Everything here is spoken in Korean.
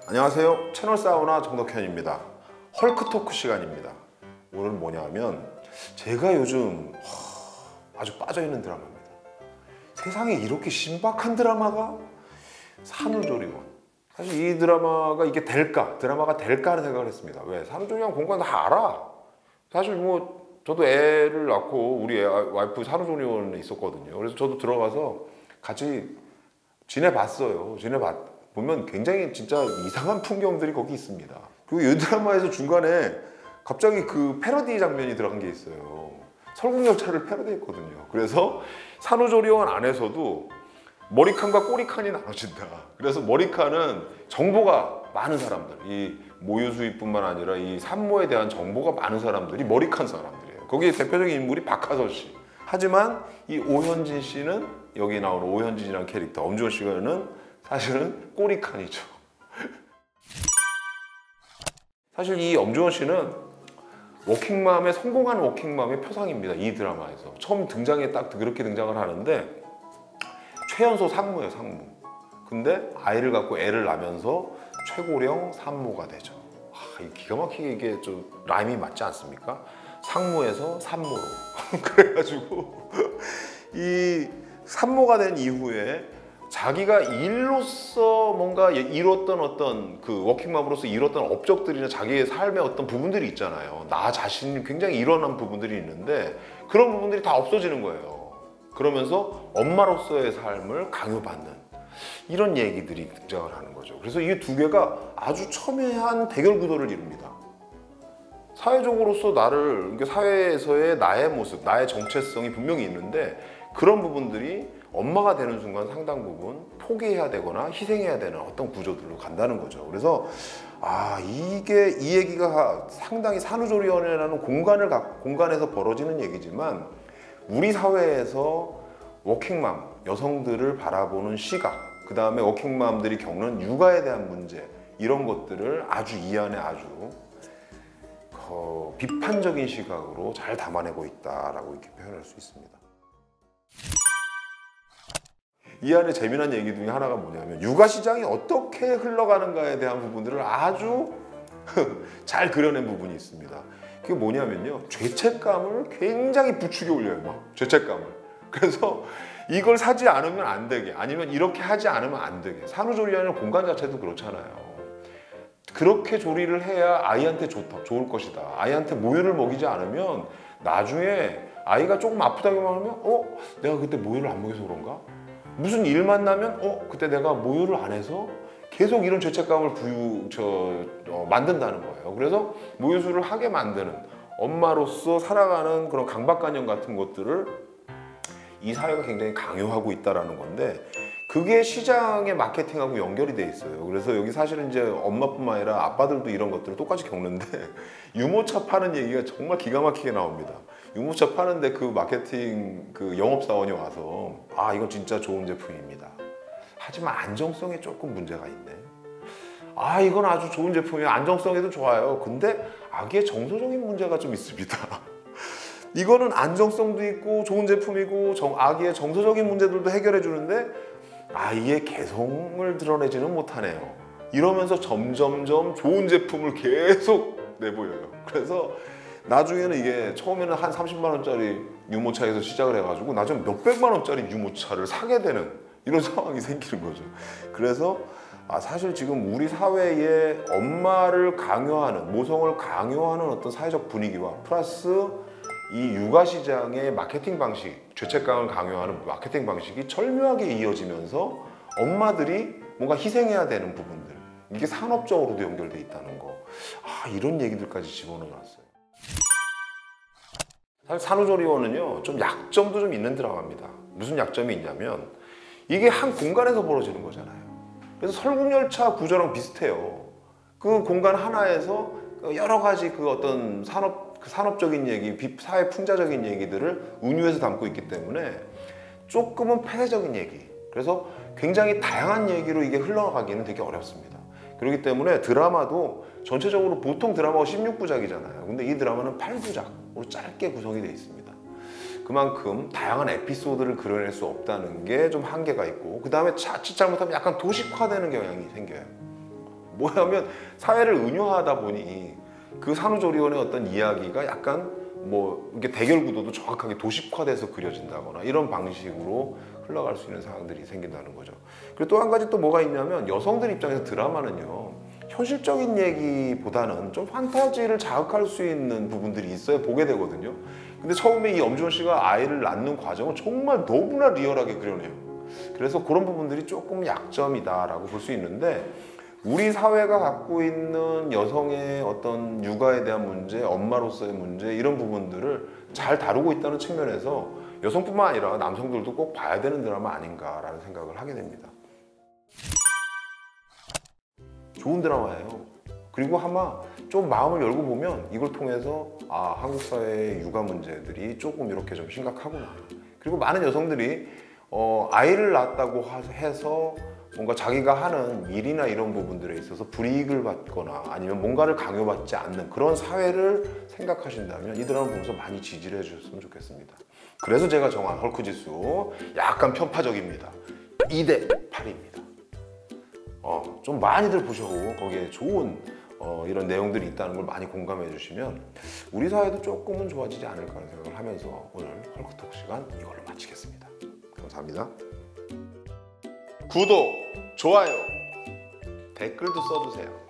안녕하세요. 채널 사우나 정덕현입니다. 헐크 토크 시간입니다. 오늘 뭐냐면 제가 요즘 아주 빠져있는 드라마입니다. 세상에 이렇게 신박한 드라마가 산후조리원. 사실 이 드라마가 이게 될까? 드라마가 될까 하는 생각을 했습니다. 왜? 산후조리원 공간 다 알아. 사실 뭐 저도 애를 낳고 우리 와이프 산후조리원에 있었거든요. 그래서 저도 들어가서 같이 지내봤어요. 보면 굉장히 진짜 이상한 풍경들이 거기 있습니다. 그리고 이 드라마에서 중간에 갑자기 그 패러디 장면이 들어간 게 있어요. 설국열차를 패러디했거든요. 그래서 산후조리원 안에서도 머리칸과 꼬리칸이 나눠진다. 그래서 머리칸은 정보가 많은 사람들, 이 모유 수입뿐만 아니라 이 산모에 대한 정보가 많은 사람들이 머리칸 사람들이에요. 거기에 대표적인 인물이 박하서 씨. 하지만 이 오현진 씨는, 여기 나오는 오현진이라는 캐릭터, 엄지원 씨는 사실은 꼬리칸이죠. 사실 이 엄지원 씨는 워킹맘의, 성공한 워킹맘의 표상입니다. 이 드라마에서 처음 등장에 딱 그렇게 등장을 하는데 최연소 상무예요, 상무. 근데 아이를 갖고 애를 낳으면서 최고령 산모가 되죠. 기가 막히게 이게 좀 라임이 맞지 않습니까? 상무에서 산모로. 그래가지고 이 산모가 된 이후에 자기가 일로서 뭔가 이뤘던 어떤 그 워킹맘으로서 이뤘던 업적들이나 자기의 삶의 어떤 부분들이 있잖아요. 나 자신이 굉장히 일어난 부분들이 있는데 그런 부분들이 다 없어지는 거예요. 그러면서 엄마로서의 삶을 강요받는 이런 얘기들이 등장을 하는 거죠. 그래서 이 두 개가 아주 첨예한 대결 구도를 이룹니다. 사회적으로서 나를, 그러니까 사회에서의 나의 모습, 나의 정체성이 분명히 있는데 그런 부분들이 엄마가 되는 순간 상당 부분 포기해야 되거나 희생해야 되는 어떤 구조들로 간다는 거죠. 그래서 이게 이 얘기가 상당히 산후조리원이라는 공간에서 벌어지는 얘기지만 우리 사회에서 워킹맘 여성들을 바라보는 시각, 그 다음에 워킹맘들이 겪는 육아에 대한 문제, 이런 것들을 아주 이 안에 아주 비판적인 시각으로 잘 담아내고 있다라고 이렇게 표현할 수 있습니다. 이 안에 재미난 얘기 중에 하나가 뭐냐면 육아 시장이 어떻게 흘러가는가에 대한 부분들을 아주 잘 그려낸 부분이 있습니다. 그게 뭐냐면요, 죄책감을 굉장히 부추겨 올려요. 막 죄책감을. 그래서 이걸 사지 않으면 안 되게, 아니면 이렇게 하지 않으면 안 되게. 산후조리원의 공간 자체도 그렇잖아요. 그렇게 조리를 해야 아이한테 좋을 것이다. 아이한테 모유를 먹이지 않으면 나중에 아이가 조금 아프다기만 하면 내가 그때 모유를 안 먹여서 그런가? 무슨 일만 나면 그때 내가 모유를 안 해서 계속 이런 죄책감을 만든다는 거예요. 그래서 모유수를 하게 만드는 엄마로서 살아가는 그런 강박관념 같은 것들을 이 사회가 굉장히 강요하고 있다는 건데 그게 시장의 마케팅하고 연결이 돼 있어요. 그래서 여기 사실은 이제 엄마뿐만 아니라 아빠들도 이런 것들을 똑같이 겪는데 유모차 파는 얘기가 정말 기가 막히게 나옵니다. 유모차 파는데 그 마케팅 그 영업사원이 와서 이건 진짜 좋은 제품입니다. 하지만 안정성에 조금 문제가 있네. 이건 아주 좋은 제품이에요. 안정성에도 좋아요. 근데 아기의 정서적인 문제가 좀 있습니다. 이거는 안정성도 있고 좋은 제품이고 아기의 정서적인 문제들도 해결해 주는데 아이의 개성을 드러내지는 못하네요. 이러면서 점점점 좋은 제품을 계속 내보여요. 그래서 나중에는 이게 처음에는 한 30만 원짜리 유모차에서 시작을 해가지고 나중에 몇백만 원짜리 유모차를 사게 되는 이런 상황이 생기는 거죠. 그래서 사실 지금 우리 사회에 엄마를 강요하는, 모성을 강요하는 어떤 사회적 분위기와 플러스 이 육아 시장의 마케팅 방식, 죄책감을 강요하는 마케팅 방식이 절묘하게 이어지면서 엄마들이 뭔가 희생해야 되는 부분들, 이게 산업적으로도 연결돼 있다는 거, 이런 얘기들까지 집어넣어놨어요. 사실 산후조리원은요, 좀 약점도 좀 있는 드라마입니다. 무슨 약점이 있냐면 이게 한 공간에서 벌어지는 거잖아요. 그래서 설국열차 구조랑 비슷해요. 그 공간 하나에서 여러 가지 그 어떤 산업적인 얘기, 사회 풍자적인 얘기들을 은유해서 담고 있기 때문에 조금은 폐쇄적인 얘기, 그래서 굉장히 다양한 얘기로 이게 흘러가기는 되게 어렵습니다. 그렇기 때문에 드라마도 전체적으로 보통 드라마가 16부작이잖아요. 근데 이 드라마는 8부작으로 짧게 구성이 되어 있습니다. 그만큼 다양한 에피소드를 그려낼 수 없다는 게 좀 한계가 있고, 그 다음에 자칫 잘못하면 약간 도식화되는 경향이 생겨요. 뭐냐면 사회를 은유하다 보니 그 산후조리원의 어떤 이야기가 약간 뭐 이게 대결 구도도 정확하게 도식화돼서 그려진다거나 이런 방식으로 흘러갈 수 있는 상황들이 생긴다는 거죠. 그리고 또 한 가지 또 뭐가 있냐면 여성들 입장에서 드라마는요, 현실적인 얘기보다는 좀 판타지를 자극할 수 있는 부분들이 있어야 보게 되거든요. 근데 처음에 이 엄지원 씨가 아이를 낳는 과정은 정말 너무나 리얼하게 그려내요. 그래서 그런 부분들이 조금 약점이다라고 볼 수 있는데, 우리 사회가 갖고 있는 여성의 어떤 육아에 대한 문제, 엄마로서의 문제, 이런 부분들을 잘 다루고 있다는 측면에서 여성뿐만 아니라 남성들도 꼭 봐야 되는 드라마 아닌가라는 생각을 하게 됩니다. 좋은 드라마예요. 그리고 아마 좀 마음을 열고 보면 이걸 통해서 아, 한국 사회의 육아 문제들이 조금 이렇게 좀 심각하구나. 그리고 많은 여성들이 아이를 낳았다고 해서 뭔가 자기가 하는 일이나 이런 부분들에 있어서 불이익을 받거나 아니면 뭔가를 강요받지 않는 그런 사회를 생각하신다면 이 드라마 보면서 많이 지지를 해주셨으면 좋겠습니다. 그래서 제가 정한 헐크 지수 약간 편파적입니다. 2대 8입니다. 좀 많이들 보셔고 거기에 좋은 이런 내용들이 있다는 걸 많이 공감해 주시면 우리 사회도 조금은 좋아지지 않을까 하는 생각을 하면서 오늘 헐크톡 시간 이걸로 마치겠습니다. 감사합니다. 구독, 좋아요, 댓글도 써주세요.